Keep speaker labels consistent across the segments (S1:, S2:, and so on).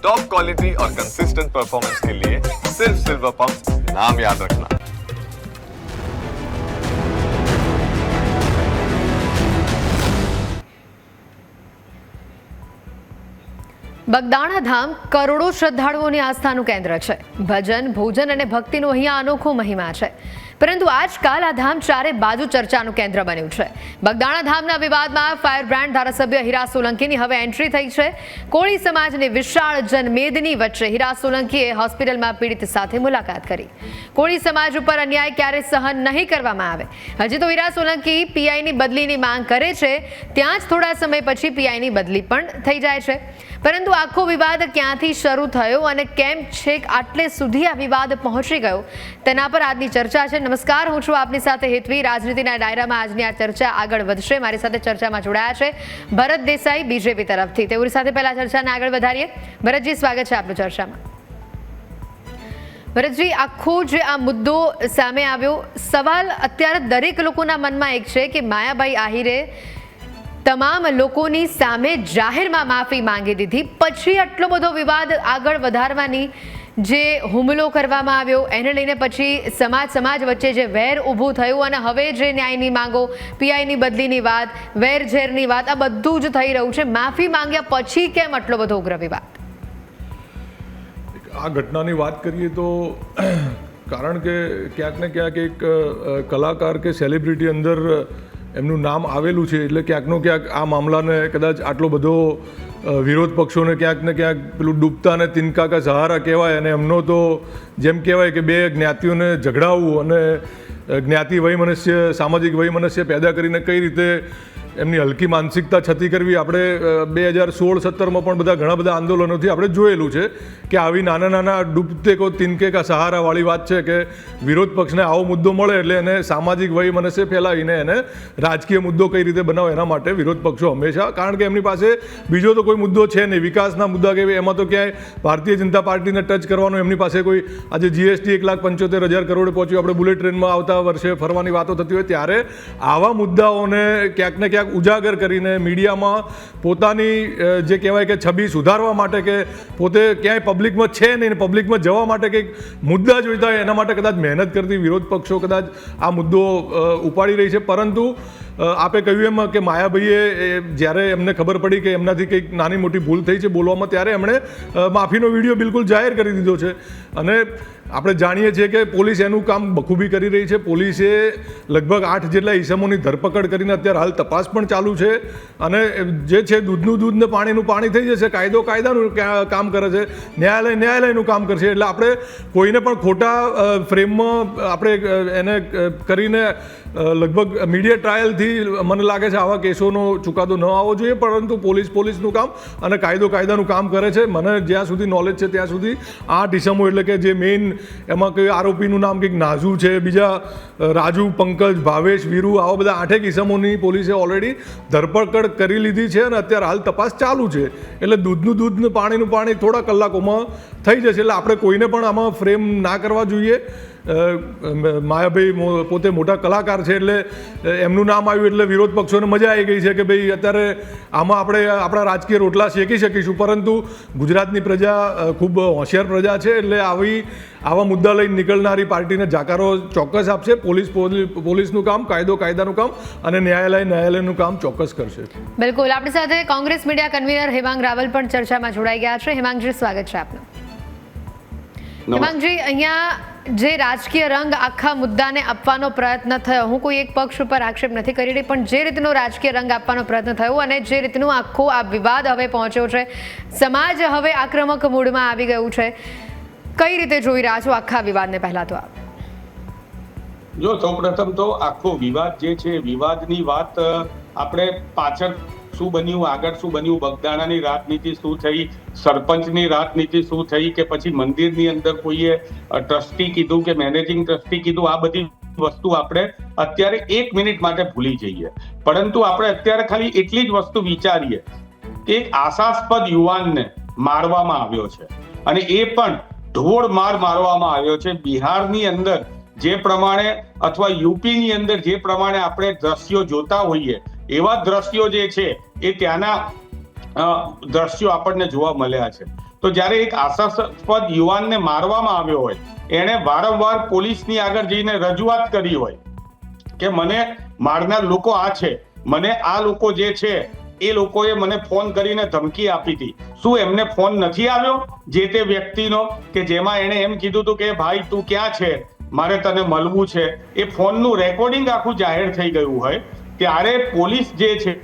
S1: Top quality और consistent performance के लिए सिर्फ सिल्वर पंप नाम याद रखना।
S2: બગદાણા ધામ કરોડો શ્રદ્ધાળુઓની આસ્થાનું કેન્દ્ર છે. ભજન, ભોજન અને ભક્તિનો અહીંયા અનોખો મહિમા છે. પરંતુ આજકાલ આ ધામ ચારે બાજુ ચર્ચાનું કેન્દ્ર બન્યું છે. બગદાણા ધામના વિવાદમાં ફાયર બ્રાન્ડ ધારાસભ્ય હીરા સોલંકીની હવે એન્ટ્રી થઈ છે. કોળી સમાજની વિશાળ જનમેદની વચ્ચે હીરા સોલંકીએ હોસ્પિટલમાં પીડિત સાથે મુલાકાત કરી. કોળી સમાજ ઉપર અન્યાય ક્યારે સહન નહીં કરવામાં આવે. હજી તો હીરા સોલંકી પીઆઈની બદલીની માંગ કરે છે, ત્યાં જ થોડા સમય પછી પીઆઈની બદલી પણ થઈ જાય છે. પરંતુ આખો વિવાદ ક્યાંથી શરૂ થયો અને કેમ છેક આટલે સુધી આ વિવાદ પહોંચી ગયો, તેના પર આજની ચર્ચા છે. નમસ્કાર, હું છું આપની સાથે હેતવી. રાજનીતિના ડાયરામાં આજની આ ચર્ચા આગળ વધશે. મારી સાથે ચર્ચામાં જોડાયા છે ભરત દેસાઈ, બીજેપી તરફથી. તેઓની સાથે પહેલા ચર્ચાને આગળ વધારીએ. ભરતજી, સ્વાગત છે આપનું ચર્ચામાં. ભરતજી, આખો જે આ મુદ્દો સામે આવ્યો, સવાલ અત્યારે દરેક લોકોના મનમાં એક છે કે માયાભાઈ આહિરે તમામ લોકોની સામે જાહેરમાં માફી માંગી દીધી, પછી આટલો બધો વિવાદ આગળ વધારવાની જે હુમલો કરવામાં આવ્યો એને લઈને પછી સમાજ વચ્ચે જે વેર ઊભું થયું અને હવે જે ન્યાયની માંગો, પીઆઈની બદલીની વાત, વેરઝેરની વાત, આ બધું જ થઈ રહ્યું છે. માફી માંગ્યા પછી કેમ આટલો બધો ઉગ્ર વિવાદ?
S3: આ ઘટનાની વાત કરીએ તો કારણ કે ક્યાંક ને ક્યાંક એક કલાકાર કે સેલિબ્રિટી અંદર એમનું નામ આવેલું છે, એટલે ક્યાંકનો ક્યાંક આ મામલાને કદાચ આટલો બધો વિરોધ પક્ષોને ક્યાંક ને ક્યાંક પેલું ડૂબતા ને તિનકા કા સહારા કહેવાય, અને એમનો તો જેમ કહેવાય કે બે જ્ઞાતિઓને ઝઘડાવવું અને જ્ઞાતિ વૈમનસ્ય, સામાજિક વૈમનસ્ય પેદા કરીને કઈ રીતે એમની હલકી માનસિકતા છતી કરવી, આપણે 2016-17માં પણ ઘણા બધા આંદોલનોથી આપણે જોયેલું છે કે આવી નાના ડૂબતે કો તિનકે કા સહારાવાળી વાત છે કે વિરોધ પક્ષને આવો મુદ્દો મળે એટલે એને સામાજિક વૈમનસ્ય ફેલાવીને એને રાજકીય મુદ્દો કઈ રીતે બનાવો, એના માટે વિરોધ પક્ષો હંમેશા, કારણ કે એમની પાસે બીજો તો કોઈ મુદ્દો છે નહીં, વિકાસના મુદ્દા કે એમાં તો ક્યાંય ભારતીય જનતા પાર્ટીને ટચ કરવાનો એમની પાસે કોઈ, આજે જીએસટી 1,75,000 કરોડે પહોંચ્યું, આપણે બુલેટ ટ્રેનમાં આવતા વર્ષે ફરવાની વાતો થતી હોય, ત્યારે આવા મુદ્દાઓને ક્યાંક ને ક્યાંક ઉજાગર કરીને મીડિયામાં પોતાની જે કહેવાય કે છબી સુધારવા માટે, કે પોતે ક્યાંય પબ્લિકમાં છે નહીં, પબ્લિકમાં જવા માટે કંઈક મુદ્દા જોઈતા હોય, એના માટે કદાચ મહેનત કરતી વિરોધ પક્ષો કદાચ આ મુદ્દો ઉપાડી રહી છે. પરંતુ આપે કહ્યું એમ કે માયાભાઈએ જ્યારે એમને ખબર પડી કે એમનાથી કંઈક નાની મોટી ભૂલ થઈ છે બોલવામાં, ત્યારે એમણે માફીનો વિડીયો બિલકુલ જાહેર કરી દીધો છે. અને આપણે જાણીએ છીએ કે પોલીસ એનું કામ બખૂબી કરી રહી છે. પોલીસે લગભગ 8 જેટલા ઈસમોની ધરપકડ કરીને અત્યારે હાલ તપાસ પણ ચાલુ છે, અને જે છે દૂધનું દૂધ ને પાણીનું પાણી થઈ જશે. કાયદો કાયદાનું કામ કરે છે, ન્યાયાલય ન્યાયાલયનું કામ કરશે. એટલે આપણે કોઈને પણ ખોટા ફ્રેમમાં આપણે એને કરીને લગભગ મીડિયા ટ્રાયલથી મને લાગે છે આવા કેસોનો ચુકાદો ન આવવો જોઈએ, પરંતુ પોલીસનું કામ અને કાયદાનું કામ કરે છે. મને જ્યાં સુધી નોલેજ છે ત્યાં સુધી 8 ઈસમો, એટલે કે જે મેઇન એમાં કોઈ આરોપીનું નામ કંઈક નાઝુ છે, બીજા રાજુ, પંકજ, ભાવેશ, વીરુ, આવા બધા 8 ઈસમોની પોલીસે ઓલરેડી ધરપકડ કરી લીધી છે અને અત્યારે હાલ તપાસ ચાલુ છે. એટલે દૂધનું દૂધ ને પાણીનું પાણી થોડા કલાકોમાં થઈ જશે. એટલે આપણે કોઈને પણ આમાં ફ્રેમ ના કરવા જોઈએ. માયાભાઈ પોતે મોટા કલાકાર છે, એટલે એમનું નામ આવ્યું એટલે વિરોધ પક્ષોને મજા આવી ગઈ છે કે ભાઈ અત્યારે આમાં આપણે આપણા રાજકીય રોટલા શેકી શકીશું. પરંતુ ગુજરાતની પ્રજા ખૂબ હોશિયાર પ્રજા છે, એટલે આવા મુદ્દા લઈને નીકળનારી પાર્ટીને જાકારો ચોક્કસ આપશે. પોલીસનું કામ, કાયદાનું કામ અને ન્યાયાલયનું કામ ચોક્કસ કરશે.
S2: બિલકુલ. આપણી સાથે કોંગ્રેસ મીડિયા કન્વીનર હેમાંગ રાવલ પણ ચર્ચામાં જોડાઈ ગયા છે. હેમાંગજી, સ્વાગત છે આપનું. હેમાંગજી, અહીંયા જે રાજકીય રંગ આખા મુદ્દાને આપવાનો પ્રયત્ન થયો, હું કોઈ એક પક્ષ ઉપર આક્ષેપ નથી કરી રહી, પણ જે રીતનો રાજકીય રંગ આપવાનો પ્રયત્ન થયો અને જે રીતનું આખો આ વિવાદ હવે પહોંચ્યો છે, સમાજ હવે આક્રમક મૂડમાં આવી ગયું છે, કઈ રીતે જોઈ રહ્યા છો આખા વિવાદને? પહેલા તો આપ
S4: જો સૌપ્રથમ તો આખો વિવાદ જે છે, વિવાદની વાત આપણે પાછળ શું બન્યું, આગળ શું બન્યું, બગદાણાની રાજનીતિ શું થઈ, સરપંચની રાજનીતિ શું થઈ, કે પછી મંદિરની અંદર કોઈએ ટ્રસ્ટી કીધું કે મેનેજિંગ ટ્રસ્ટી કીધું, આ બધી વસ્તુ આપણે અત્યારે 1 મિનિટ માટે ભૂલી જઈએ. પરંતુ આપણે અત્યારે ખાલી એટલી જ વસ્તુ વિચારીએ કે એક આશાસ્પદ યુવાનને મારવામાં આવ્યો છે, અને એ પણ ઢોળ મારવામાં આવ્યો છે. બિહારની અંદર જે પ્રમાણે અથવા યુપીની અંદર જે પ્રમાણે આપણે દ્રશ્યો જોતા હોઈએ, એવા દ્રશ્યો જે છે એ ત્યાંના દ્રશ્યો આપણને જોવા મળ્યા છે. તો જ્યારે એક આશાસ્પદ યુવાનને મારવામાં આવ્યો હોય, એણે વારંવાર પોલીસની આગળ જઈને રજૂઆત કરી હોય કે મને મારનાર લોકો આ છે, મને આ લોકો જે છે એ લોકોએ મને ફોન કરીને ધમકી આપી હતી, શું એમને ફોન નથી આવ્યો જે તે વ્યક્તિનો કે જેમાં એણે એમ કીધું હતું કે ભાઈ તું ક્યાં છે, મારે તને મળવું છે? એ ફોનનું રેકોર્ડિંગ આખું જાહેર થઈ ગયું હોય ત્યારે પોલીસ જે છે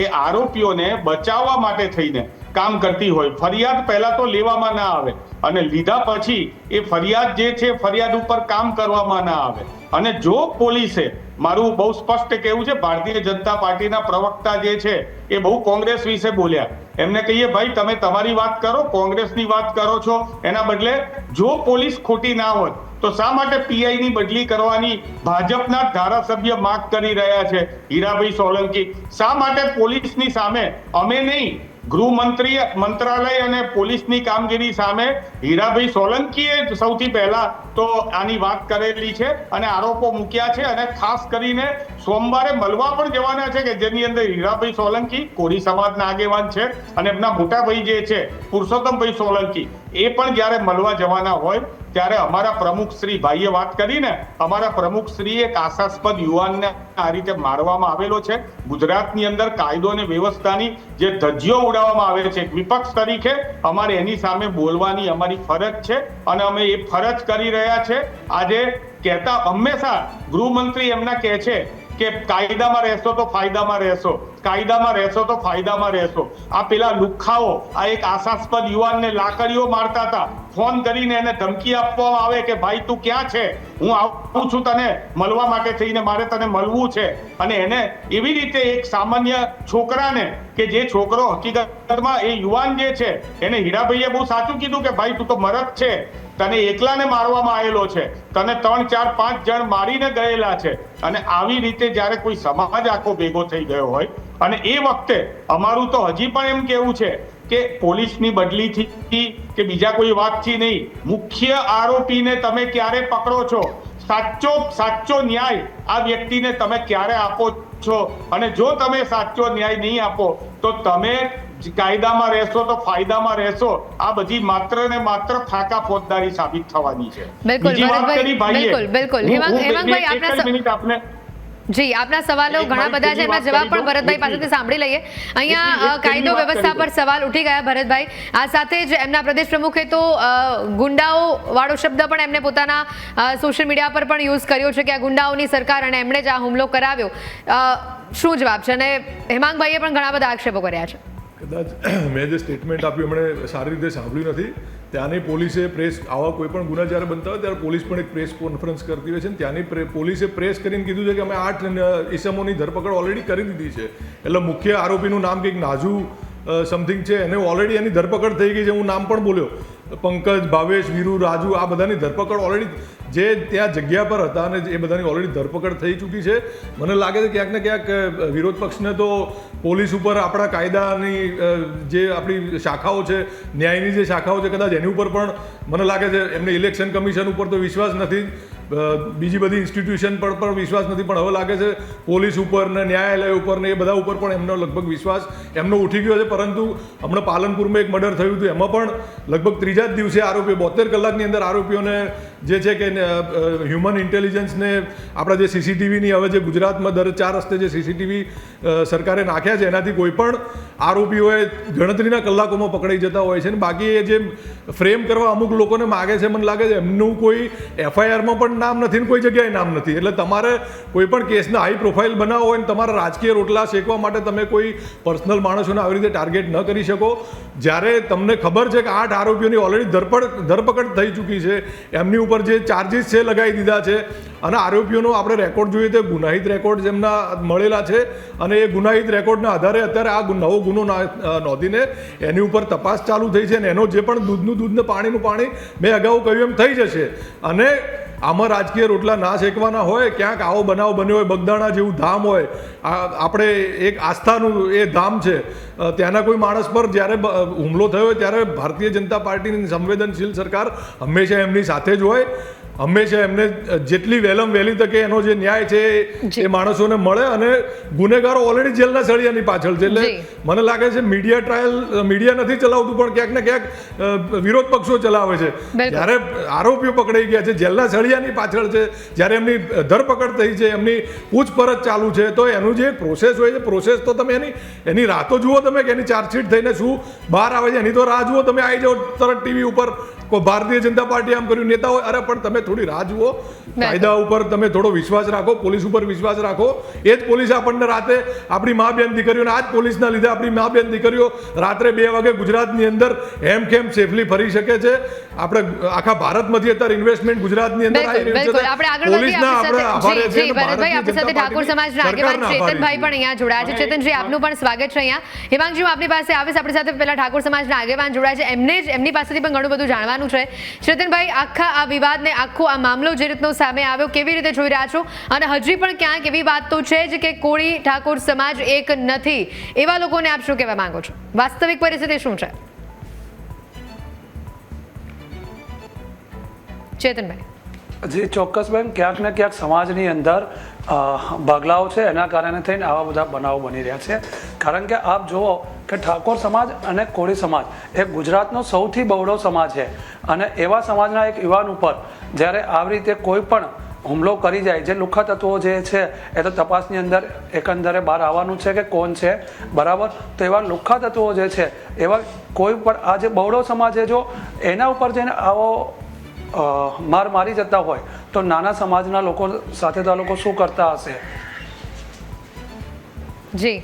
S4: એ આરોપીઓને બચાવવા માટે થઈને કામ કરતી હોય. ફરિયાદ પહેલા તો લેવામાં ના આવે અને લીધા પછી એ ફરિયાદ જે છે ફરિયાદ ઉપર કામ કરવામાં ના આવે. અને જો પોલીસે, મારું બહુ સ્પષ્ટ કહેવું છે, ભારતીય જનતા પાર્ટીના પ્રવક્તા જે છે એ બહુ કોંગ્રેસ વિશે બોલ્યા, એમને કહીએ ભાઈ તમે તમારી વાત કરો, કોંગ્રેસની વાત કરો છો, એના બદલે જો પોલીસ ખોટી ના હોત તો શા માટે પીઆઈ ની બદલી કરવાની ભાજપના ધારાસભ્ય માંગ કરી રહ્યા છે હીરાભાઈ સોલંકી? શા માટે પોલીસની સામે અમે નહીં, ગૃહમંત્રી મંત્રાલય અને પોલીસની કામગીરી સામે હીરાભાઈ સોલંકીએ સૌથી પહેલા તો આની વાત કરેલી છે અને આરોપો મૂક્યા છે અને ખાસ કરીને સોમવારે મળવા પણ જવાના છે કે જેની અંદર હીરાભાઈ સોલંકી કોળી સમાજના આગેવાન છે અને એમના મોટા ભાઈ જે છે પુરુષોત્તમભાઈ સોલંકી એ પણ જ્યારે મળવા જવાના હોય ત્યારે અમારા પ્રમુખ શ્રી ભાઈએ વાત કરીને અમારા પ્રમુખ શ્રી એક આશાસ્પદ યુવાનને આ રીતે મારવામાં આવેલો છે. ગુજરાતની અંદર કાયદો અને વ્યવસ્થાની જે ધજ્જીઓ ઉડાવવામાં આવે છે, વિપક્ષ તરીકે અમારે એની સામે બોલવાની અમારી ફરજ છે અને અમે એ ફરજ કરી રહ્યા છે. આજે કહેતા હંમેશા ગૃહમંત્રી એમના કહે છે કે કાયદામાં રહેશો તો ફાયદામાં રહેશો, કાયદામાં રહેશો તો ફાયદામાં રહેશો. આ પેલા લુખ્ખાઓ આ એક આશાસ્પદ યુવાનને લાકડીઓ મારતા હતા, ફોન કરીને એને ધમકી આપવામાં આવે કે ભાઈ તું ક્યાં છે, હું આવું છું તને મળવા માટે થઈને, મારે તને મળવું છે. અને એને એવી રીતે એક સામાન્ય છોકરાને કે જે છોકરો હકીકતમાં એ યુવાન જે છે એને હીરાભાઈએ બહુ સાચું કીધું કે ભાઈ તું તો મરદ છે, તને એકલાને મારવામાં આવેલો છે, તને 3, 4, 5 જણ મારીને ગયેલા છે. અને આવી રીતે જ્યારે કોઈ સમાજ આખો ભેગો થઈ ગયો હોય અને એ વખતે અમારું તો હજી પણ એમ કેવું છે કે પોલીસની બદલીથી કે બીજા કોઈ વાતથી નહીં, મુખ્ય આરોપીને તમે ક્યારે પકડો છો, સાચો ન્યાય આ વ્યક્તિને તમે ક્યારે આપો છો? અને જો તમે સાચો ન્યાય નહીં આપો તો તમે કાયદામાં રહેશો તો ફાયદામાં રહેશો. આ બધી માત્ર ને માત્ર ફાકા ફોજદારી સાબિત થવાની છે. બીજી વાત કરી ભાઈએ,
S2: બિલકુલ હેમાંગભાઈ આપના જી આપના સવાલો ઘણા બધા છે, એમના જવાબ પણ ભરતભાઈ પાસેથી સાંભળી લઈએ. અહીંયા કાયદો વ્યવસ્થા પર સવાલ ઉઠી ગયા ભરતભાઈ. આ સાથે જ એમના પ્રદેશ પ્રમુખે તો ગુંડાઓ વાળો શબ્દ પણ એમને પોતાના સોશિયલ મીડિયા પર પણ યુઝ કર્યો છે કે આ ગુંડાઓની સરકાર અને એમણે જ આ હુમલો કરાવ્યો. શું જવાબ છે? અને હેમાંગભાઈએ પણ ઘણા બધા આક્ષેપો કર્યા છે.
S3: કદાચ મેં જે સ્ટેટમેન્ટ આપ્યું એમણે સારી રીતે સાંભળ્યું નથી. ત્યાંની પોલીસે પ્રેસ, આવા કોઈ પણ ગુના જ્યારે બનતા હોય ત્યારે પોલીસ પણ એક પ્રેસ કોન્ફરન્સ કરતી હોય છે ને ત્યાંની પોલીસે પ્રેસ કરીને કીધું છે કે અમે 8 ઇસમોની ધરપકડ ઓલરેડી કરી દીધી છે. એટલે મુખ્ય આરોપીનું નામ કંઈક નાજુ સમથિંગ છે, એને ઓલરેડી એની ધરપકડ થઈ ગઈ છે. હું નામ પણ બોલ્યો, પંકજ, ભાવેશ, વીરુ, રાજુ, આ બધાની ધરપકડ ઓલરેડી જે ત્યાં જગ્યા પર હતા અને એ બધાની ઓલરેડી ધરપકડ થઈ ચૂકી છે. મને લાગે છે ક્યાંક ને ક્યાંક વિરોધ પક્ષને તો પોલીસ ઉપર આપણા કાયદાની જે આપણી શાખાઓ છે, ન્યાયની જે શાખાઓ છે, કદાચ એની ઉપર પણ મને લાગે છે એમને ઇલેક્શન કમિશન ઉપર તો વિશ્વાસ નથી, બીજી બધી ઇન્સ્ટિટ્યુશન પર પણ વિશ્વાસ નથી, પણ હવે લાગે છે પોલીસ ઉપર ને ન્યાયાલય ઉપર ને એ બધા ઉપર પણ એમનો લગભગ વિશ્વાસ એમનો ઉઠી ગયો છે. પરંતુ હમણાં પાલનપુરમાં એક મર્ડર થયું હતું, એમાં પણ લગભગ 3જા જ દિવસે આરોપીઓ 72 કલાકની અંદર આરોપીઓને જે છે કે હ્યુમન ઇન્ટેલિજન્સને આપણા જે સીસીટીવીની હવે જે ગુજરાતમાં દર 4 રસ્તે જે સીસીટીવી સરકારે નાખ્યા છે એનાથી કોઈ પણ આરોપીઓએ ગણતરીના કલાકોમાં પકડાઈ જતા હોય છે. ને બાકી એ જે ફ્રેમ કરવા અમુક લોકોને માગે છે, મને લાગે છે એમનું કોઈ એફઆઈઆરમાં પણ નામ નથી ને કોઈ જગ્યાએ નામ નથી. એટલે તમારે કોઈ પણ કેસના હાઈ પ્રોફાઇલ બનાવવો હોય ને તમારા રાજકીય રોટલા શેકવા માટે તમે કોઈ પર્સનલ માણસોને આવી રીતે ટાર્ગેટ ન કરી શકો. જ્યારે તમને ખબર છે કે 8 આરોપીઓની ઓલરેડી ધરપકડ થઈ ચૂકી છે, એમની ઉપર જે ચાર્જીસ છે લગાવી દીધા છે અને આરોપીઓનો આપણે રેકોર્ડ જોઈએ તો ગુનાહિત રેકોર્ડ એમના મળેલા છે અને એ ગુનાહિત રેકોર્ડના આધારે અત્યારે આ નવો ગુનો નોંધીને એની ઉપર તપાસ ચાલુ થઈ છે અને એનો જે પણ દૂધનું દૂધ ને પાણીનું પાણી મેં અગાઉ કહ્યું એમ થઈ જશે. અને આમાં રાજકીય રોટલા ના શેકવાના હોય, ક્યાંક આવો બનાવ બન્યો હોય, બગદાણા જેવું ધામ હોય, આપણે એક આસ્થાનું એ ધામ છે, ત્યાંના કોઈ માણસ પર જ્યારે હુમલો થયો હોય ત્યારે ભારતીય જનતા પાર્ટીની સંવેદનશીલ સરકાર હંમેશા એમની સાથે જ હોય. હંમેશા એમને જેટલી વહેલી તકે એનો જે ન્યાય છે એ માણસોને મળે, અને ગુનેગારો ઓલરેડી જેલના સળિયાની પાછળ છે. એટલે મને લાગે છે મીડિયા નથી ચલાવતું, પણ ક્યાંક ને ક્યાંક વિરોધ પક્ષો ચલાવે છે. જ્યારે આરોપીઓ પકડાઈ ગયા છે, જેલના સળિયાની પાછળ છે, જ્યારે એમની ધરપકડ થઈ છે, એમની પૂછપરછ ચાલુ છે, તો એનું જે પ્રોસેસ હોય છે, પ્રોસેસ તો તમે એની રાતો જુઓ તમે કે એની ચાર્જશીટ થઈને શું બહાર આવે છે, એની તો રાહ જુઓ. તમે આવી જાઓ તરત ટીવી ઉપર ભારતીય જનતા પાર્ટી આમ કર્યું, નેતા હોય, અરે પણ તમે થોડી રાહ જુઓ. કાયદા ઉપર તમે થોડો વિશ્વાસ રાખો, પોલીસ ઉપર વિશ્વાસ રાખો. એ જ પોલીસ આપણને રાતે આપણી મા બેન દીકરીઓને, આ જ પોલીસના લીધે આપણી મા બેન દીકરીઓ રાત્રે 2 વાગે ગુજરાતની અંદર હેમખેમ સેફલી ફરી શકે છે. આપણે આખા ભારતમાંથી અત્યારે ઇન્વેસ્ટમેન્ટ ગુજરાતની અંદર આવી રહ્યું છે. પોલીસના આપણે આભારી છીએ.
S2: ભરતભાઈ, આપણી સાથે ઠાકોર સમાજના આગેવાન ચેતનભાઈ પણ અહીંયા જોડાયા છે. ચેતનજી, આપનું પણ સ્વાગત છે અહીંયા. હિમાંગજી, આપણી પાસે આવીશ. આપણી સાથે પહેલા ઠાકોર સમાજના આગેવાન જોડાયા છે, એમની પાસેથી પણ ઘણું બધું જાણવાનું છે. ચેતનભાઈ, આખા આ વિવાદને, આખો આ મામલો જે રીતનો સામે આવ્યો, કેવી રીતે જોઈ રહ્યા છો? અને હજી પણ ક્યાંક એવી વાત તો છે જ કે કોળી ઠાકોર સમાજ એક નથી, એવા લોકોને આપ શું કહેવા માંગો છો? વાસ્તવિક પરિસ્થિતિ શું છે? ચેતનભાઈ.
S5: જી ચોક્કસ બેન, ક્યાંક ને ક્યાંક સમાજની અંદર ભાગલાઓ છે, એના કારણે થઈને આવા બધા બનાવો બની રહ્યા છે. કારણ કે આપ જુઓ કે ઠાકોર સમાજ અને કોળી સમાજ એ ગુજરાતનો સૌથી બહોળો સમાજ છે, અને એવા સમાજના એક યુવાન ઉપર જ્યારે આવી રીતે કોઈ પણ હુમલો કરી જાય, જે લુખ્ખા તત્વો જે છે એ તો તપાસની અંદર એકંદરે બહાર આવવાનું છે કે કોણ છે, બરાબર. તો એવા લુખ્ખા તત્વો જે છે, એવા કોઈ પણ આ જે બહોળો સમાજ છે, જો એના ઉપર જઈને આવો માર મારી જતા હોય તો નાના સમાજના લોકો સાથે તો આ લોકો શું કરતા હશે?
S2: જી,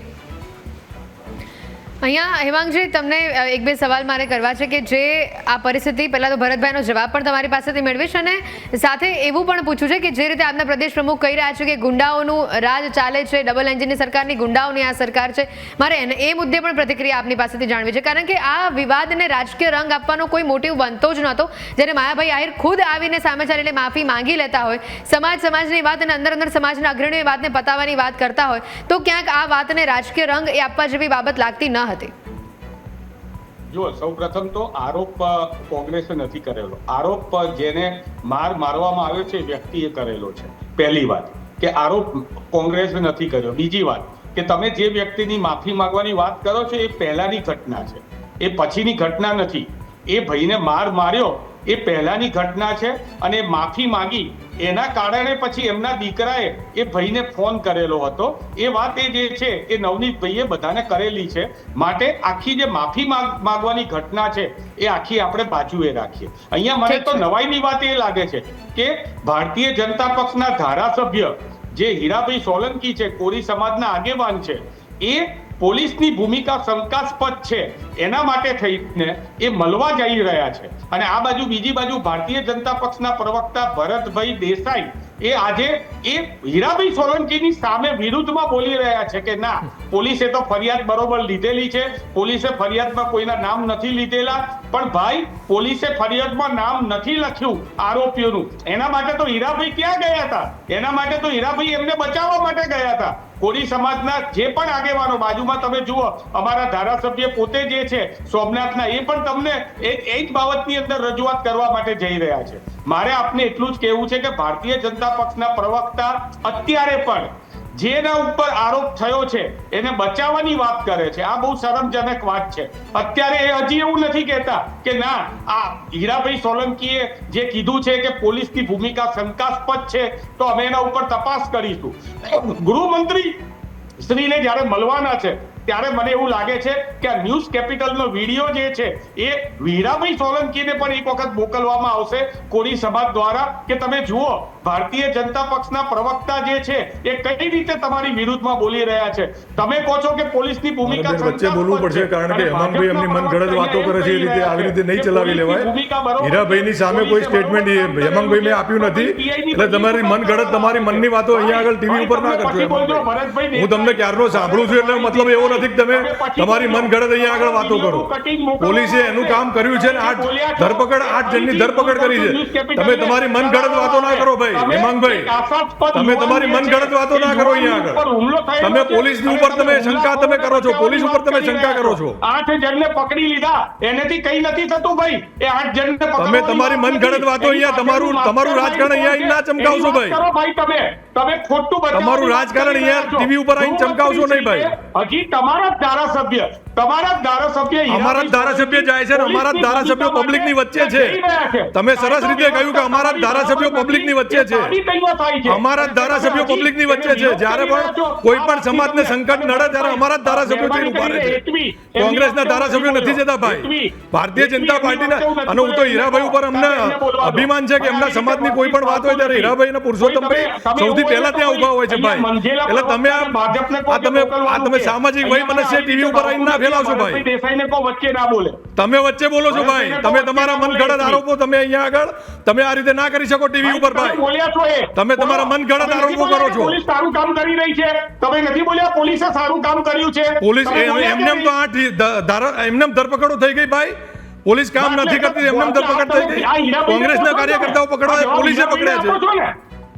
S2: અહીંયા હેમાંગજી, તમને 1-2 સવાલ મારે કરવા છે કે જે આ પરિસ્થિતિ, પહેલાં તો ભરતભાઈનો જવાબ પણ તમારી પાસેથી મેળવીશ, અને સાથે એવું પણ પૂછવું છે કે જે રીતે આપના પ્રદેશ પ્રમુખ કહી રહ્યા છે કે ગુંડાઓનું રાજ ચાલે છે, ડબલ એન્જિનની સરકારની ગુંડાઓની આ સરકાર છે, મારે એ મુદ્દે પણ પ્રતિક્રિયા આપની પાસેથી જાણવી છે. કારણ કે આ વિવાદને રાજકીય રંગ આપવાનો કોઈ મોટિવ બનતો જ નહોતો. જ્યારે માયાભાઈ આહિર ખુદ આવીને સામે ચાલીને માફી માંગી લેતા હોય, સમાજની વાત અને અંદર સમાજના અગ્રણીઓ વાતને પતાવવાની વાત કરતા હોય, તો ક્યાંક આ વાતને રાજકીય રંગ એ આપવા જેવી બાબત લાગતી ન હતી.
S4: જો સૌપ્રથમ તો આરોપ કોંગ્રેસે નથી કરેલો. આરોપ જેને મારવામાં આવ્યો છે વ્યક્તિએ કરેલો છે. પહેલી વાત કે આરોપ કોંગ્રેસે નથી કર્યો. બીજી વાત કે તમે જે વ્યક્તિની માફી માંગવાની વાત કરો છો, એ પહેલાની ઘટના છે, એ પછીની ઘટના નથી. એ ભાઈને માર્યો એ પહેલાની ઘટના છે, અને માફી માંગી એના કારણે પછી એમના દીકરાએ એ ભાઈને ફોન કરેલો હતો. એ વાત એ જે છે એ નવનીતભાઈએ બધાને કરેલી છે. માટે આખી જે માફી માંગવાની ઘટના છે એ આખી આપણે બાજુએ રાખીએ. અહીંયા મને તો નવાઈની વાત એ લાગે છે કે ભારતીય જનતા પક્ષના ધારાસભ્ય જે હીરાભાઈ સોલંકી છે, કોળી સમાજના આગેવાન છે, એ પોલીસની ભૂમિકા શંકાસ્પદ છે એના માટે થઈને એ મળવા જઈ રહ્યા છે. અને આ બાજુ બીજી બાજુ ભારતીય જનતા પક્ષના પ્રવક્તા ભરતભાઈ દેસાઈ એ આજે એ હીરાભાઈ સોલંકીની સામે વિરુદ્ધમાં બોલી રહ્યા છે કે ના, પોલીસે તો ફરિયાદ બરોબર લીધેલી છે, પોલીસે ફરિયાદમાં કોઈના નામ નથી લીધેલા. પણ ભાઈ, પોલીસે ફરિયાદમાં નામ નથી લખ્યું આરોપીઓનું, એના માટે તો હીરાભાઈ ક્યાં ગયા હતા? એના માટે તો હીરાભાઈ એમને બચાવવા માટે ગયા હતા. કોળી સમાજના જે પણ આગેવાનો, બાજુમાં તમે જુઓ અમારા ધારાસભ્ય પોતે જે છે સોમનાથના, એ પણ તમને એ જ બાબતની અંદર રજૂઆત કરવા માટે જઈ રહ્યા છે. મારે આપને એટલું જ કહેવું છે કે ભારતીય જનતા પક્ષના પ્રવક્તા અત્યારે પણ જેના ઉપર આરોપ થયો છે એને બચાવવાની વાત કરે છે. આ બહુ શરમજનક વાત છે. અત્યારે એ હજી એવું નથી કહેતા કે ના, આ હીરાભાઈ સોલંકીએ જે કીધું છે કે પોલીસની ભૂમિકા શંકાસ્પદ છે તો અમે એના ઉપર તપાસ કરીશું. ગૃહમંત્રી શ્રીને જ્યારે મળવાના છે ત્યારે મને એવું લાગે છે કે આ ન્યૂઝ કેપિટલનો વિડીયો જે છે એ હીરાભાઈ સોલંકીને પણ એક વખત મોકલવામાં આવશે કોળી સમાજ દ્વારા કે તમે જુઓ ભારતીય જનતા પક્ષના પ્રવક્તા જે છે એ કઈ રીતે તમારી વિરુદ્ધમાં બોલી રહ્યા છે. તમે કહો છો કે પોલીસની ભૂમિકા
S3: વચ્ચે બોલવું પડશે, કારણ કે હેમાંગભાઈ એમની મનગઢત વાતો કરે છે, એ રીતે આવી રીતે નહીં ચલાવી લેવાય. હીરાભાઈની સામે કોઈ સ્ટેટમેન્ટ હેમાંગભાઈ મેં આપ્યું નથી, એટલે તમારી મનગઢત, તમારી મનની વાતો અહીંયા આગળ ટીવી ઉપર ના કરજો. હું તમને ક્યારનો સાંભળું છું, એટલે મતલબ એવો નથી નથી કે તમે તમારી મનગઢત અહીંયા આગળ વાતો કરો. પોલીસે એનું કામ કર્યું છે ને 8 જણની ધરપકડ કરી છે. તમે તમારી મનગઢત વાતો ના કરો ભાઈ હેમાંગભાઈ, તમે તમારી મનગઢત વાતો ના કરો અહીંયા આગળ. તમે પોલીસની ઉપર તમે શંકા તમે કરો છો, પોલીસ ઉપર તમે શંકા કરો છો.
S4: 8 જણને પકડી લીધા, એનેથી કઈ નથી થતું ભાઈ. એ 8 જણને
S3: તમે તમારી મનગઢત વાતો અહીંયા તમારું રાજકારણ અહીંયા ના ચમકાવશો ભાઈ.
S4: તમે ખોટું બતાવો.
S3: તમારું રાજકારણ અહીંયા ટીવી ઉપર આવીને ચમકાવશો નહીં ભાઈ.
S4: હજી તમારા જ ધારાસભ્ય
S3: અમારા જ ધારાસભ્ય જાય છે ને અમારા જ ધારાસભ્યો પબ્લિકની વચ્ચે છે. તમે સરસ રીતે કહ્યું કે અમારા જ ધારાસભ્યો પબ્લિકની વચ્ચે છે. અમારા જ ધારાસભ્યો પબ્લિકની વચ્ચે છે. જ્યારે પણ કોઈ પણ સમાજને સંકટ નડે ત્યારે અમારા જ ધારાસભ્યો જઈને ઉભા રહે છે. કોંગ્રેસના ધારાસભ્યો નથી જતા ભાઈ. ભારતીય જનતા પાર્ટીના, અને હું તો હીરાભાઈ ઉપર અમને અભિમાન છે કે એમના સમાજની કોઈ પણ વાત હોય ત્યારે હીરાભાઈ અને પુરુષોત્તમભાઈ સૌથી પહેલા ત્યાં ઉભા હોય છે ભાઈ. એટલે તમે સામાજિક વય મનસ્ય ટીવી ઉપર આવીને ના ફેલાવશો ભાઈ.
S4: દેસાઈને કો વચ્ચે ના બોલે.
S3: તમે વચ્ચે બોલો છો ભાઈ. તમે તમારા મનગઢત આરોપો તમે અહીંયા આગળ તમે આ રીતે ના કરી શકો ટીવી ઉપર ભાઈ.
S4: બોલ્યા છો એ
S3: તમે તમારા મનગઢત આરોપો કરો છો.
S4: પોલીસ સારું કામ કરી રહી છે. તમે નથી બોલ્યા પોલીસે સારું કામ કર્યું છે.
S3: પોલીસ એમને ધરપકડો થઈ ગઈ ભાઈ. પોલીસ કામ નથી કરતી, એમને ધરપકડ થઈ ગઈ. કોંગ્રેસના કાર્યકર્તાઓ પકડવા પોલીસે પકડ્યા છે.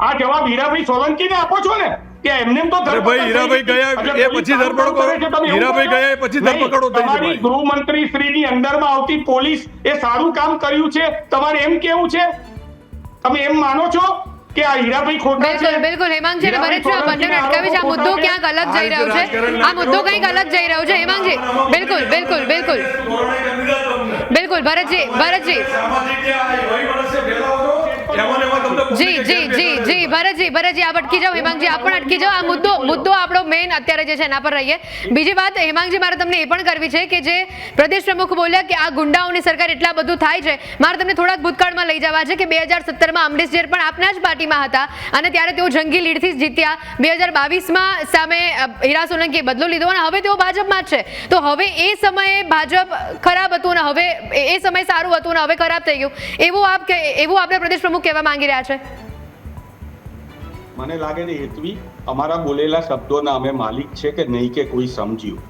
S4: આ જવાબ હીરાભાઈ સોલંકીને આપો છો ને કે એમને તો
S3: ભાઈ હીરાભાઈ ગયા એ પછી ધરપકડો કરો. હીરાભાઈ ગયા એ પછી ધરપકડો થઈ છે ભાઈ.
S4: ગૃહમંત્રી શ્રીની અંદરમાં આવતી પોલીસ એ સારું કામ કર્યું છે તમારે એમ કેવું છે? તમે એમ માનો છો કે આ હીરાભાઈ ખોટા છે?
S2: બિલકુલ હેમાંગજી અને ભરતજી, આ બંનેને અટકાવી છે. આ મુદ્દો ક્યાંક અલગ જઈ રહ્યો છે. આ મુદ્દો કંઈક અલગ જઈ રહ્યો છે હેમાંગજી. બિલકુલ ભરતજી જી ભરતજી આપ અટકી જાઓ. હેમાંગજી આપ પણ અટકી જાઓ. આ મુદ્દો આપણો મેઇન અત્યારે જે છે એના પર રહીએ. બીજી વાત હેમાંગજી મારે તમને એ પણ કરવી છે કે જે પ્રદેશ પ્રમુખ બોલ્યા કે આ ગુંડાઓની સરકાર એટલા બધું થાય છે, મારે તમને થોડાક ભૂતકાળમાં લઈ જવા છે કે 2017માં અમરીશ જેર પણ આપના જ પાર્ટીમાં હતા અને ત્યારે તેઓ જંગી લીડથી જીત્યા. 2022માં સામે હીરા સોલંકીએ બદલો લીધો અને હવે તેઓ ભાજપમાં જ છે. તો હવે એ સમયે ભાજપ ખરાબ હતું ને હવે એ સમય સારું હતું ને હવે ખરાબ થઈ ગયું, એવું આપણે પ્રદેશ પ્રમુખ કહેવા માંગી રહ્યા છે?
S4: મને લાગે છે હેતવી અમારા બોલેલા શબ્દોના અમે માલિક છે કે નહીં કે કોઈ સમજ્યું.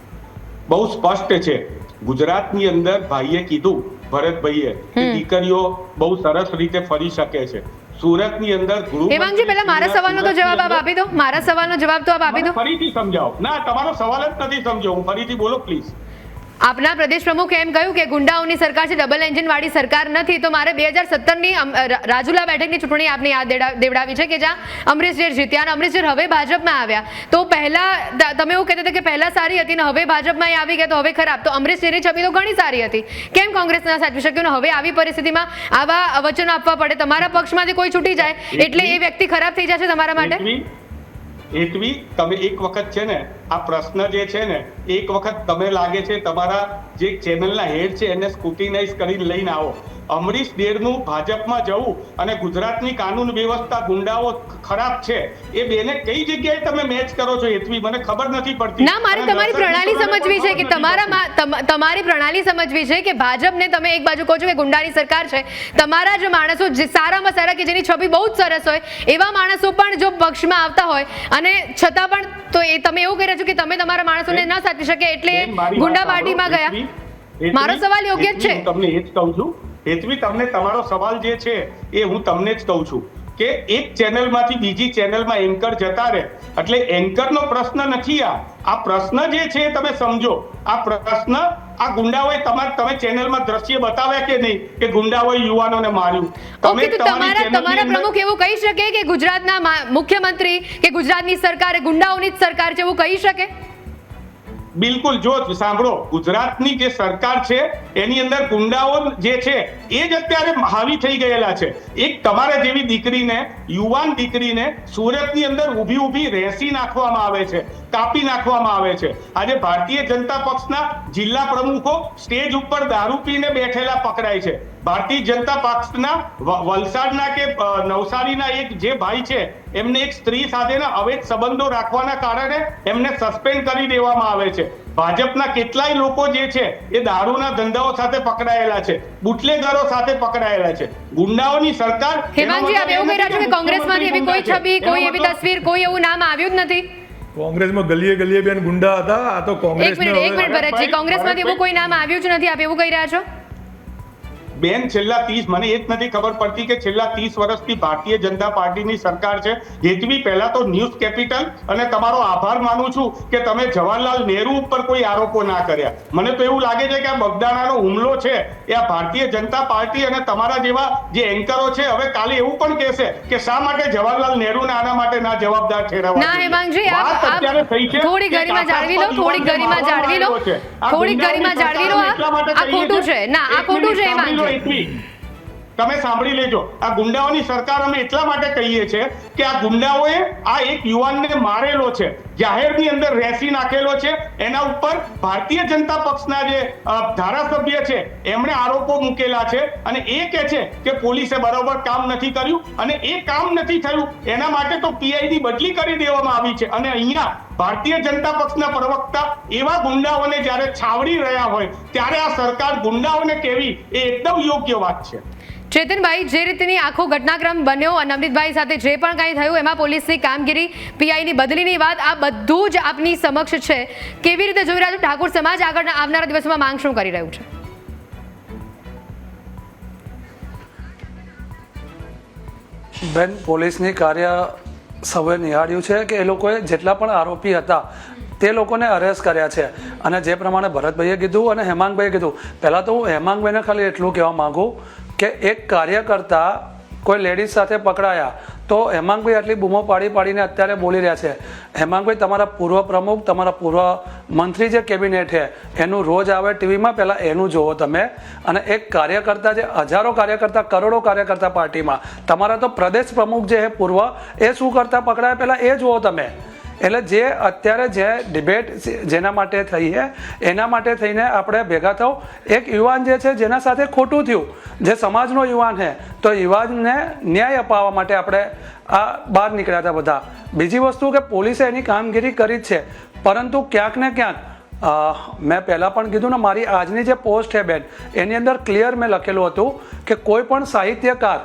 S4: બહુ સ્પષ્ટ છે. ગુજરાતની અંદર ભાઈએ કીધું, ભરતભાઈએ, કે દીકરીઓ બહુ સરસ રીતે ફરી શકે છે. સુરતની અંદર
S2: હેમાંગજી પહેલા મારા સવાલનો તો જવાબ આપ આપી દો. મારા સવાલનો જવાબ તો આપ આપી દો.
S4: ફરીથી સમજાવો. ના, તમારો સવાલ જ નથી સમજ્યો. હું ફરીથી બોલો પ્લીઝ.
S2: આપના પ્રદેશ પ્રમુખે એમ કહ્યું કે ગુંડાઓની સરકાર છે, ડબલ એન્જિન વાળી સરકાર નથી. તો મારે 2017ની રાજુલા બેઠકની ચૂંટણી આપને યાદ દેવડાવી છે કે જ્યાં અમરીશ જેર જીત્યા અને અમરીશ જેર હવે ભાજપમાં આવ્યા. તો પહેલા તમે એવું કહેતા હતા કે પહેલા સારી હતી ને હવે ભાજપમાં આવી ગયા તો હવે ખરાબ. તો અમરીશ જેરની છબી તો ઘણી સારી હતી, કેમ કોંગ્રેસ ના સાચવી શક્યું ને હવે આવી પરિસ્થિતિમાં આવા વચનો આપવા પડે? તમારા પક્ષમાંથી કોઈ છૂટી જાય એટલે એ વ્યક્તિ ખરાબ થઈ જશે તમારા માટે?
S4: હેતવી તમે એક વખત છે ને આ પ્રશ્ન જે છે ને એક વખત તમે લાગે છે તમારા જે ચેનલના હેડ છે એને સ્ક્રુટિનાઇઝ કરીને લઈને આવો. અમરીશ ડેરનું ભાજપમાં જવું અને ગુજરાતની કાનૂન વ્યવસ્થા ગુંડાઓ ખરાબ છે એ બેને કઈ જગ્યાએ તમે મેચ કરો છો હેતવી? મને ખબર નથી પડતી.
S2: ના, મારે તમારી પ્રણાલી સમજવી છે કે તમારી પ્રણાલી સમજવી છે કે ભાજપને તમે એક બાજુ કહો છો કે ગુંડાની સરકાર છે, તમારા જ માણસો જે સારામાં સારા કે જેની છબી બહુ જ સરસ હોય એવા માણસો પણ જો પક્ષમાં આવતા હોય અને છતાં પણ તો એ તમે એવું કહી રહ્યા છો કે તમે તમારા માણસોને ના સાચવી શકે એટલે ગુંડા પાર્ટીમાં ગયા. મારો સવાલ યોગ્ય જ છે.
S4: તમને એ જ કહું છું હેતવી, તમને તમારો સવાલ જે છે એ હું તમને જ કહું છું કે એક ચેનલમાંથી બીજી ચેનલમાં એન્કર જતા રહે એટલે એન્કરનો પ્રશ્ન નથી. આ પ્રશ્ન જે છે તમે સમજો. આ પ્રશ્ન આ ગુંડાઓએ તમે ચેનલમાં દ્રશ્ય બતાવ્યા કે નહીં કે ગુંડાઓએ યુવાનોને માર્યું?
S2: ઓકે, તો તમારા પ્રમુખ એવું કહી શકે કે ગુજરાતના મુખ્યમંત્રી કે ગુજરાતની સરકાર ગુંડાઓની જ સરકાર છે એવું કહી શકે?
S4: બિલકુલ. જો સાંભળો, ગુજરાતની જે સરકાર છે એની અંદર ગુંડાઓ જે છે એ જ અત્યારે હાવી થઈ ગયેલા છે. એક તમારા જેવી દીકરીને, યુવાન દીકરીને સુરતની અંદર ઊભી રેસી નાખવામાં આવે છે, કાપી નાખવામાં આવે છે. આજે ભારતીય જનતા પક્ષના જિલ્લા પ્રમુખો સ્ટેજ ઉપર દારૂ પીને બેઠેલા પકડાય છે. ભારતીય જનતા પક્ષના વલસાડના કે નવસારીના એક જે ભાઈ છે એમને એક સ્ત્રી સાથેના અવૈધ સંબંધો રાખવાના કારણે એમને સસ્પેન્ડ કરી દેવામાં આવે છે. ભાજપના કેટલાય લોકો જે છે એ દારૂના ધંધાઓ સાથે પકડાયેલા છે, બુટલેગરો સાથે પકડાયેલા છે. ગુંડાઓની સરકાર.
S2: હેમાંગજી, આપ એવું કહી રહ્યા છો કે કોંગ્રેસમાંથી એવી કોઈ છબી, કોઈ એવી તસવીર, કોઈ એવું નામ આવ્યું જ નથી?
S3: કોંગ્રેસમાં ગલીએ ગલીએ બેન ગુંડા હતા, આ તો
S2: એક
S3: કોંગ્રેસ
S2: મિનિટ ભરતજી, કોંગ્રેસમાંથી એવું કોઈ નામ આવ્યું જ નથી, આપ એવું કહી રહ્યા છો?
S4: બેન છેલ્લા 30 મને એ જ નથી ખબર પડતી કે છેલ્લા 30 વર્ષથી ભારતીય જનતા પાર્ટીની સરકાર છે. જેથી પહેલા તો ન્યૂઝ કેપિટલ અને તમારો આભાર માનું છું કે તમે જવાહરલાલ નહેરુ ઉપર કોઈ આરોપો ના કર્યા. મને તો એવું લાગે છે કે આ બગદાણાનો હુમલો છે એ આ ભારતીય જનતા પાર્ટી અને તમારા જેવા જે એન્કરો છે હવે કાલે એવું પણ કહેશે કે શા માટે જવાહરલાલ નહેરુને આના માટે ના જવાબદાર ઠેરવવા.
S2: ના હેમાંગજી, આપ થોડી ગરિમા જાળવી લો, થોડી ગરિમા જાળવી લો, થોડી ગરિમા જાળવી લો. આ ખોટું છે. ના, આ ખોટું છે હેમાંગજી.
S4: તમે સાંભળી લેજો, આ ગુંડાઓની સરકાર અમે એટલા માટે કહીએ છીએ કે આ ગુંડાઓએ આ એક યુવાનને મારેલો છે, જાહેરની અંદર રેસી નાખેલો છે. એના ઉપર ભારતીય જનતા પક્ષના જે ધારાસભ્ય છે એમણે આરોપો મૂકેલા છે અને એ કહે છે કે પોલીસે બરોબર કામ નથી કર્યું અને એ કામ નથી થયું એના માટે તો પીઆઈની બદલી કરી દેવામાં આવી છે. અને અહીંયા ભારતીય જનતા પક્ષના પ્રવક્તા એવા ગુંડાઓને જ્યારે છાવરી રહ્યા હોય ત્યારે આ સરકાર ગુંડાઓને કહેવી એ એકદમ યોગ્ય વાત છે.
S2: ચેતનભાઈ, જે રીતની આખો ઘટનાક્રમ બન્યો અને અમૃતભાઈ સાથે જે પણ કંઈ થયું એમાં પોલીસની કામગીરી, પીઆઈની બદલીની વાત, આ બધું જ આપની સમક્ષ છે. કેવી રીતે જોઈ રહ્યા છો? ઠાકોર સમાજ આગળ આવનારા દિવસોમાં માંગ શું કરી રહ્યું છે?
S5: બેન, પોલીસની કાર્ય સૌએ નિહાળ્યું છે કે એ લોકોએ જેટલા પણ આરોપી હતા તે લોકોને અરેસ્ટ કર્યા છે. અને જે પ્રમાણે ભરતભાઈએ કીધું અને હેમાંગભાઈએ કીધું, પહેલાં તો હું હેમાંગભાઈને ખાલી એટલું કહેવા માગું કે એક કાર્યકર્તા કોઈ લેડીઝ સાથે પકડાયા તો હેમાંગભાઈ આટલી બૂમો પાડીને અત્યારે બોલી રહ્યા છે. હેમાંગભાઈ, તમારા પૂર્વ પ્રમુખ, તમારા પૂર્વ મંત્રી જે કેબિનેટ છે એનું રોજ આવે ટીવીમાં, પહેલાં એનું જુઓ તમે. અને એક કાર્યકર્તા, જે હજારો કાર્યકર્તા, કરોડો કાર્યકર્તા પાર્ટીમાં, તમારા તો પ્રદેશ પ્રમુખ જે પૂર્વ, એ શું કરતા પકડાયા પહેલાં એ જુઓ તમે. એટલે જે અત્યારે જે ડિબેટ જેના માટે થઈ છે એના માટે થઈને આપણે ભેગા થાવ. એક યુવાન જે છે જેના સાથે ખોટું થયું, જે સમાજનો યુવાન છે, તો યુવાનને ન્યાય અપાવવા માટે આપણે આ બહાર નીકળ્યા હતા બધા. બીજી વસ્તુ કે પોલીસે એની કામગીરી કરી જ છે, પરંતુ ક્યાંક ને ક્યાંક મેં પહેલાં પણ કીધું ને, મારી આજની જે પોસ્ટ છે બેન, એની અંદર ક્લિયર મેં લખેલું હતું કે કોઈ પણ સાહિત્યકાર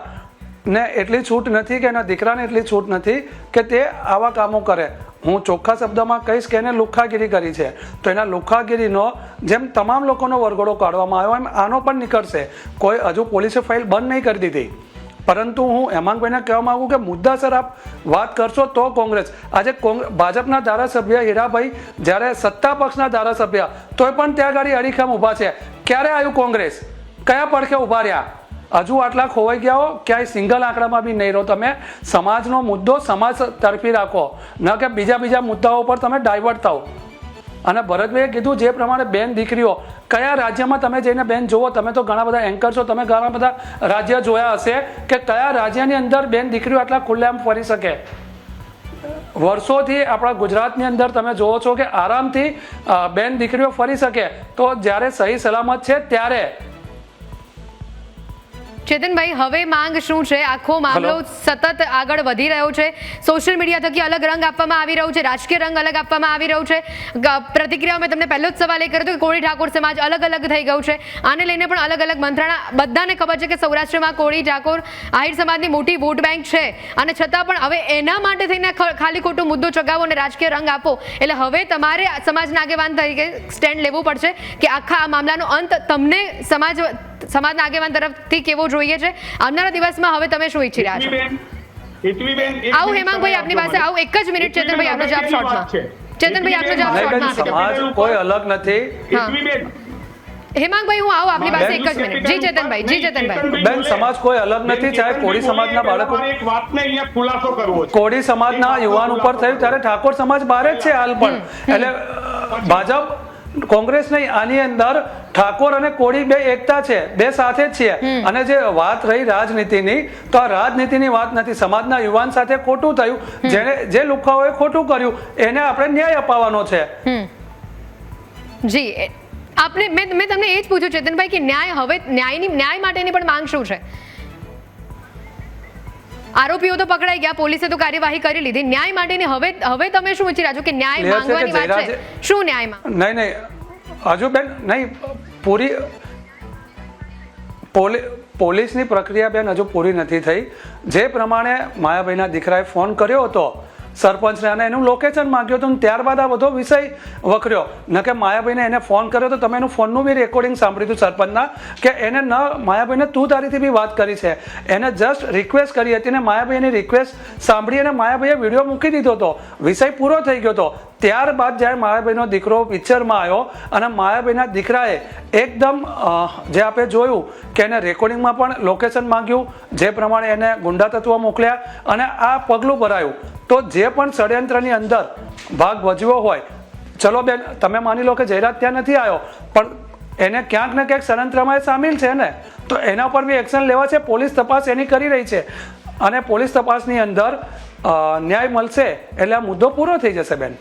S5: ને એટલી છૂટ નથી કે એના દીકરાને એટલી છૂટ નથી કે તે આવા કામો કરે. હું ચોખ્ખા શબ્દમાં કહીશ કે એને લુખ્ખાગીરી કરી છે, તો એના લુખ્ખાગીરીનો જેમ તમામ લોકોનો વરઘોડો કાઢવામાં આવ્યો એમ આનો પણ નીકળશે. કોઈ હજુ પોલીસે ફાઇલ બંધ નહીં કરી દીધી, પરંતુ હું હેમાંગભાઈને કહેવા માંગુ કે મુદ્દાસર આપ વાત કરશો તો કોંગ્રેસ. આજે ભાજપના ધારાસભ્ય હીરાભાઈ જ્યારે સત્તા પક્ષના ધારાસભ્ય તોય પણ ત્યાં ગાડી અડીખમ ઊભા છે. ક્યારે આવ્યું કોંગ્રેસ? કયા પડખે ઊભા રહ્યા? હજુ આટલા ખોવાઈ ગયા હો, ક્યાંય સિંગલ આંકડામાં બી નહીં રહો. તમે સમાજનો મુદ્દો સમાજ તરફી રાખો, ન કે બીજા મુદ્દાઓ પર તમે ડાયવર્ટ થાઓ. અને ભરતભાઈએ કીધું જે પ્રમાણે બેન દીકરીઓ કયા રાજ્યમાં તમે જઈને બેન જુઓ, તમે તો ઘણા બધા એન્કર છો, તમે ઘણા બધા રાજ્ય જોયા હશે કે કયા રાજ્યની અંદર બેન દીકરીઓ આટલા ખુલ્લેઆમ ફરી શકે. વર્ષોથી આપણા ગુજરાતની અંદર તમે જોવો છો કે આરામથી બેન દીકરીઓ ફરી શકે, તો જ્યારે સહી સલામત છે ત્યારે.
S2: ચેતનભાઈ, હવે માંગ શું છે? આખો મામલો સતત આગળ વધી રહ્યો છે, સોશિયલ મીડિયા થકી અલગ રંગ આપવામાં આવી રહ્યું છે, રાજકીય રંગ અલગ આપવામાં આવી રહ્યું છે. પ્રતિક્રિયાઓ મેં તમને પહેલો જ સવાલ એ કર્યો હતો કે કોળી ઠાકોર સમાજ અલગ અલગ થઈ ગયું છે. આને લઈને પણ અલગ અલગ મંત્રણા. બધાને ખબર છે કે સૌરાષ્ટ્રમાં કોળી ઠાકોર આહિર સમાજની મોટી વોટ બેંક છે, અને છતાં પણ હવે એના માટે થઈને ખાલી ખોટો મુદ્દો ચગાવો અને રાજકીય રંગ આપો. એટલે હવે તમારે સમાજના આગેવાન તરીકે સ્ટેન્ડ લેવું પડશે કે આખા આ મામલાનો અંત તમને સમાજના આગેવાન તરફથી કેવો જોઈએ છે આવનારા દિવસમાં. હવે તમે શું ઈચ્છી રહ્યા છો? આવું હેમાંગભાઈ આપની પાસે આવું. એક જ મિનિટ ચેતનભાઈ, આપનો જવાબ શોર્ટમાં. ચેતનભાઈ, આપનો જવાબ શોર્ટમાં.
S5: સમાજ કોઈ અલગ નથી.
S2: હેમાંગભાઈ, હું આવું આપની પાસે. એક જ મિનિટ. જી ચેતનભાઈ.
S5: બેન, સમાજ કોઈ અલગ નથી. ચાહે કોળી સમાજના બાળકો,
S4: એક વાતને અહીંયા ખુલાસો કરવો છે.
S5: કોળી સમાજના યુવાન ઉપર થયું ત્યારે ઠાકોર સમાજ બહાર જ છે હાલ પણ. એટલે ભાજપ કોંગ્રેસ નહીં, આની અંદર ઠાકોર અને કોળી બે એકતા છે, બે સાથે જ છે. અને જે વાત રહી રાજનીતિની, તો આ રાજનીતિની વાત નથી. સમાજના યુવાન સાથે ખોટું થયું, જે લુખ્ખાઓએ ખોટું કર્યું એને આપણે ન્યાય અપાવવાનો છે.
S2: જી, આપને મેં તમને એ જ પૂછ્યું ચેતનભાઈ કે ન્યાય માટેની પણ માંગ શું છે? આરોપીઓ તો પકડાઈ ગયા, પોલીસે તો કાર્યવાહી કરી લીધી. ન્યાય માટેની હવે તમે શું ઈચ્છી રહ્યા છો કે ન્યાય માંગવાની વાત છે? શું ન્યાયમાં?
S5: નહીં, હજુ બેન નહીં, પૂરી પોલીસની પ્રક્રિયા બેન હજુ પૂરી નથી થઈ. જે પ્રમાણે માયાભાઈના દીકરાએ ફોન કર્યો હતો સરપંચને અને એનું લોકેશન માંગ્યું હતું. ત્યારબાદ આ બધો વિષય વકર્યો ન કે માયાભાઈને એને ફોન કર્યો તો તમે એનું ફોનનું બી રેકોર્ડિંગ સાંભળ્યું હતું સરપંચના કે એને ન માયાભાઈને તું તારીથી બી વાત કરી છે, એને જસ્ટ રિક્વેસ્ટ કરી હતી ને માયાભાઈની રિક્વેસ્ટ સાંભળી અને માયાભાઈએ વિડીયો મૂકી દીધો હતો, વિષય પૂરો થઈ ગયો હતો. ત્યારબાદ જ્યારે માયાભાઈનો દીકરો પિક્ચરમાં આવ્યો અને માયાભાઈના દીકરાએ એકદમ જે આપણે જોયું કે એને રેકોર્ડિંગમાં પણ લોકેશન માંગ્યું, જે પ્રમાણે એને ગુંડા તત્વો મોકલ્યા અને આ પગલું ભરાયું. તો જે પણ ષડયંત્રની અંદર ભાગ ભજવ્યો હોય, ચલો બેન તમે માની લો કે જયરાજ ત્યાં નથી આવ્યો પણ એને ક્યાંક ને ક્યાંક ષડયંત્રમાં સામેલ છે ને, તો એના પર બી એક્શન લેવા છે. પોલીસ તપાસ એની કરી રહી છે અને પોલીસ તપાસની અંદર ન્યાય મળશે એટલે આ મુદ્દો પૂરો થઈ જશે બેન.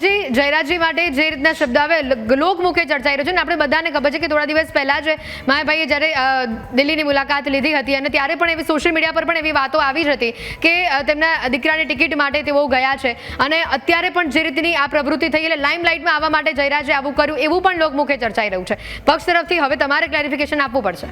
S2: જી, જયરાજજી માટે જે રીતના શબ્દ આવે લોકમુખે ચર્ચાઈ રહ્યો છે ને આપણે બધાને ખબર છે કે થોડા દિવસ પહેલા જ માયાભાઈએ જ્યારે દિલ્હીની મુલાકાત લીધી હતી અને ત્યારે પણ એવી સોશિયલ મીડિયા પર પણ એવી વાતો આવી જ હતી કે તેમના દીકરાની ટિકિટ માટે તેઓ ગયા છે અને અત્યારે પણ જે રીતની આ પ્રવૃત્તિ થઈ એટલે લાઇમલાઇટમાં આવવા માટે જયરાજે આવું કર્યું એવું પણ લોકમુખે ચર્ચાઈ રહ્યું છે. પક્ષ તરફથી હવે તમારે ક્લેરિફિકેશન આપવું પડશે.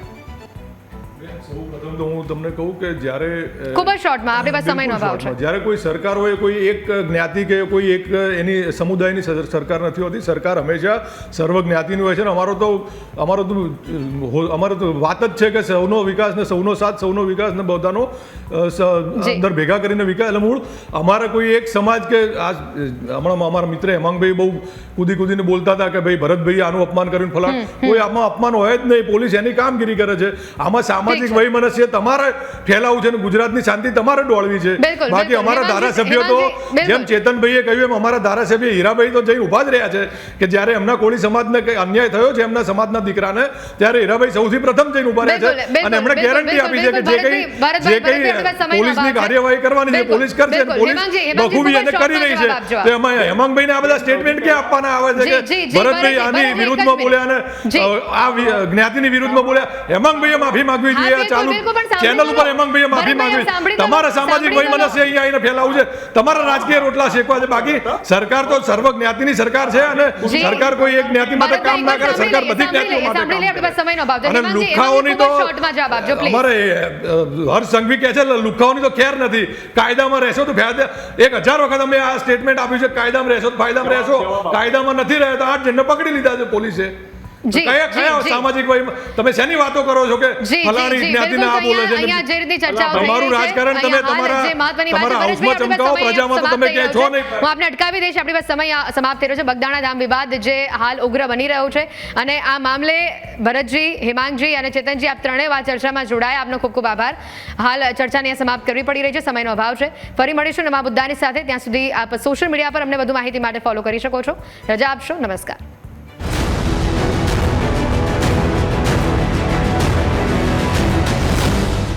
S3: સૌ પ્રથમ તો હું તમને કહું કે જ્યારે
S2: ખૂબ જ શોર્ટમાં આપણી પાસે સમયનો અભાવ છે.
S3: જ્યારે કોઈ સરકાર હોય, કોઈ એક જ્ઞાતિ કે કોઈ એક એની સમુદાયની સરકાર નથી હોતી. સરકાર હંમેશા સર્વ જ્ઞાતિની હોય છે. ને અમારો તો વાત જ છે કે સૌનો વિકાસ ને સૌનો સાથ, સૌનો વિકાસ ને બધાનો અંદર ભેગા કરીને વિકાસ. એટલે મૂળ અમારે કોઈ એક સમાજ કે આ હમણાં અમારા મિત્ર હેમાંગભાઈ બહુ કૂદીને બોલતા હતા કે ભાઈ ભરતભાઈ આનું અપમાન કર્યું ફલા, કોઈ આમાં અપમાન હોય જ નહીં. પોલીસ એની કામગીરી કરે છે. આમાં સામાજિક વૈમનસ્ય તમારે ફેલાવવું છે અને ગુજરાતની શાંતિ તમારે ડોળવી છે. બાકી અમારા ધારાસભ્યો તો જેમ ચેતનભાઈએ કહ્યું એમ અમારા ધારાસભ્ય હીરાભાઈ તો જઈને ઉભા જ રહ્યા છે કે જ્યારે એમના કોળી સમાજને કંઈ અન્યાય થયો છે એમના સમાજના દીકરાને, ત્યારે હીરાભાઈ સૌથી પ્રથમ જઈને ઉભા રહ્યા છે અને એમણે ગેરંટી આપી છે કે જે કંઈ પોલીસની કાર્યવાહી કરવાની છે પોલીસ કરશે. પોલીસ બખૂબી એને કરી રહી છે. તો એમાં હેમાંગભાઈને આ બધા સ્ટેટમેન્ટ ક્યાં આપવાના આવે છે કે ભરતભાઈ આની વિરુદ્ધમાં બોલ્યા અને આ જ્ઞાતિની વિરુદ્ધમાં બોલ્યા? હેમાંગભાઈએ માફી માંગવી જોઈએ. ચાલુ ચેનલ ઉપર હેમાંગભાઈએ માફી માંગવી. તમારા સામાજિક વૈમનસ્ય અહીંયા આવીને ફેલાવું છે, તમારા રાજકીય રોટલા શેકવા છે. બાકી સરકાર તો સર્વ જ્ઞાતિની સરકાર છે અને સરકાર કોઈ એક જ્ઞાતિ માટે કામ ના કરે, સરકાર બધી જ્ઞાતિઓ માટે કામ કરે. અને લુખ્ખાઓની તો અમારે હર્ષ સંઘવી કહે છે લુખ્ખાઓની તો ખેર નથી. કાયદામાં રહેશો તો 1000 વખત અમે આ સ્ટેટમેન્ટ આપ્યું છે, કાયદામાં રહેશો તો ફાયદામાં રહેશો. કાયદામાં નથી રહ્યા તો 8 જણને પકડી લીધા છે પોલીસે. કયા સામાજિક તમે શેની વાતો કરો છો કે ફલાણી જ્ઞાતિને આ બોલે છે? તમારું રાજકારણ તમે તમારા હાઉસમાં ચમકાવો, પ્રજામાં તો તમે ક્યાંય છો નહીં.
S2: હું આપને અટકાવી દઈશ, આપણી પાસે સમય સમાપ્ત થઈ રહ્યો છે. બગદાણા ધામ વિવાદ જે હાલ ઉગ્ર બની રહ્યો છે અને આ મામલે ભરતજી, હેમાંગજી અને ચેતનજી આપ ત્રણેય આ ચર્ચામાં જોડાયા. આપનો ખૂબ ખૂબ આભાર. હાલ ચર્ચાને સમાપ્ત કરવી પડી રહી છે, સમયનો અભાવ છે. ફરી મળીશું નવા મુદ્દાની સાથે. ત્યાં સુધી આપ સોશિયલ મીડિયા પર અમને વધુ માહિતી માટે ફોલો કરી શકો છો. રજા આપશો. નમસ્કાર.